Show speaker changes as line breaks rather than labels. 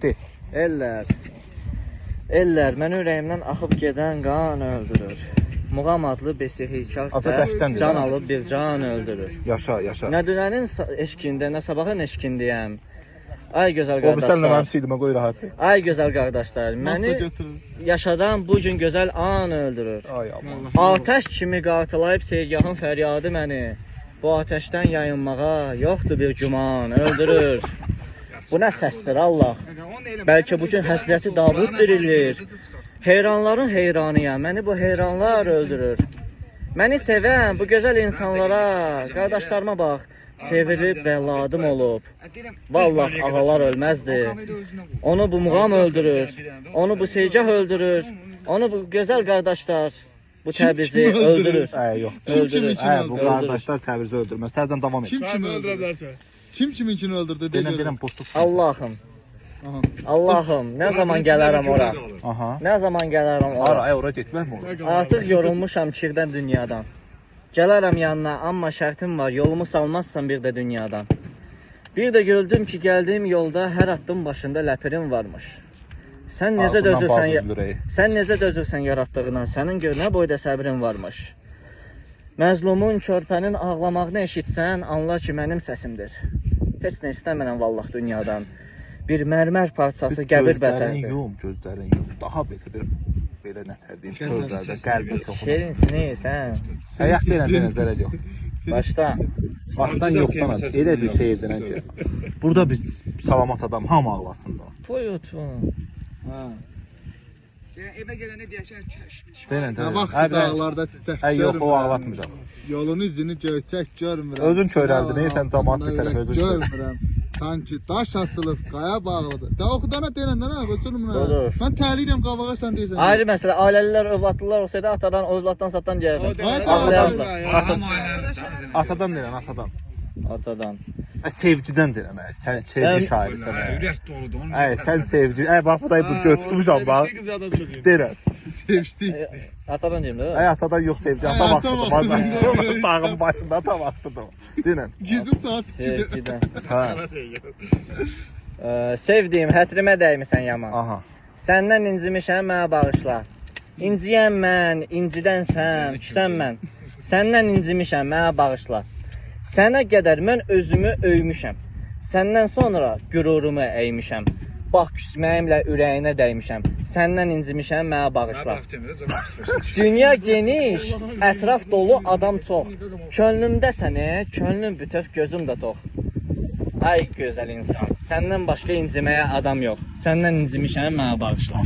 De.
Ellər məni ürəyimdən axıb gedən qan öldürür. Muğam adlı besihikar
Azərbaycan
can alıb bir can öldürür.
Yaşa, yaşa.
Nə dünənin eşkində, nə sabahın eşkindiyəm. Ay gözəl
O bu sənlə mənim
qardaşlar.
sidimə qoy rahat.
Ay gözəl qardaşlar, məni yaşadan bu gün gözəl an öldürür.
Ay Allah.
Atəş kimi qartılayıb seyirgahın fəryadı məni. Bu atəşdən yayınmağa yoxdur bir güman, öldürür. Bu nə səsdir Allah? Bəlkə bu gün həsrəti Davud dirilir. Heyranların heyranıyam, məni bu heyranlar öldürür. Məni sevən bu gözəl insanlara, qardaşlarıma bax, çevrilib cəlladım olub. Vallahi ağalar ölməzdi. Onu bu muğam öldürür, onu bu seyirgah öldürür, onu bu gözəl qardaşlar bu Təbrizi öldürür.
Yox.
Öldürür.
Bu qardaşlar Təbrizi öldürməz. Təzədən davam et.
Kim kimi öldürə bilərsə? Kim kiminkini öldürdü?
Denən boşluq.
Allahım. Allahım, nə zaman gələrəm ora?
Aha.
Nə zaman gələrəm ora?
Ora getməkmi olur?
Artıq yorulmuşam kirdən dünyadan. Gələrəm yanına, amma şərtim var, yolumu salmazsan bir də dünyadan. Bir də gördüm ki, gəldiyim yolda hər addım başında ləpirim varmış. Sən necə dözürsən yaratdığına, sənin gör nə boyda səbrin varmış. Məzlumun, körpənin ağlamağını eşitsən, anla ki, mənim səsimdir. Heç nə istəmirəm vallah dünyadan. Bir mərmər parçası qəbir bəsərdir.
Gözlərin yum. Daha belə nətər deyim, sözlərdə qəlbə toxunur.
Şirinsini sən.
Ayaq deyən zərər yox.
Başda.
Başdan yoxdan elə bir şey edilən ki, burada bir salamat adam hamı ağlasın da.
Toyotun.
Evə gələndə deyəsən kəşmiş.
Denən.
Nə vaxt dağlarda çiçək görmürəm.
Yox, o ağlatmayacaq.
Yolun izini görsək görmürəm.
Özün körəldi, sən cəmaat bir tərəf özün
görmürəm. Sanki daş asılıb, qaya bağlıdır. Da oxudana deyəndə nə qoçulmur.
Olur.
Mən təliyirəm qabağa sən deyirsən.
Ayrı məsələ, ailəlilər, övladlılar olsaydı atadan, övladdan satdan gəlirdi.
Atadan deyirəm, atadan.
Atadan.
Sevgidən deyirəm, sən sevgi şairsən.
Ürək doludur onun.
Sən sevgi. Bax bu da bu götürmüşəm bax. Deyirəm.
Sevişdik.
Atadan deyim də.
Atadan yox sevgi, ata vaxtıdır. Bazen dağın başında ata vaxtıdır. Deyirəm.
Girdin saat 2-də.
Sevgidən.
Hə.
Sevdiyim, hətrimə dəymisən yaman.
Aha.
Səndən incimişəm, mənə bağışla. İnciyəm mən, incidən sən, küsən mən. Səndən incimişəm, mənə bağışla. Sənə qədər mən özümü öymüşəm. Səndən sonra qürurumu əymişəm. Bax küsməyimlə ürəyinə dəymişəm. Səndən incimişəm, mənə bağışla. Dünya geniş, ətraf dolu adam çox. Könlümdə səni, könlüm bütöv, gözüm də tox. Ay gözəl insan, səndən başqa inciməyə adam yox. Səndən incimişəm, mənə bağışla.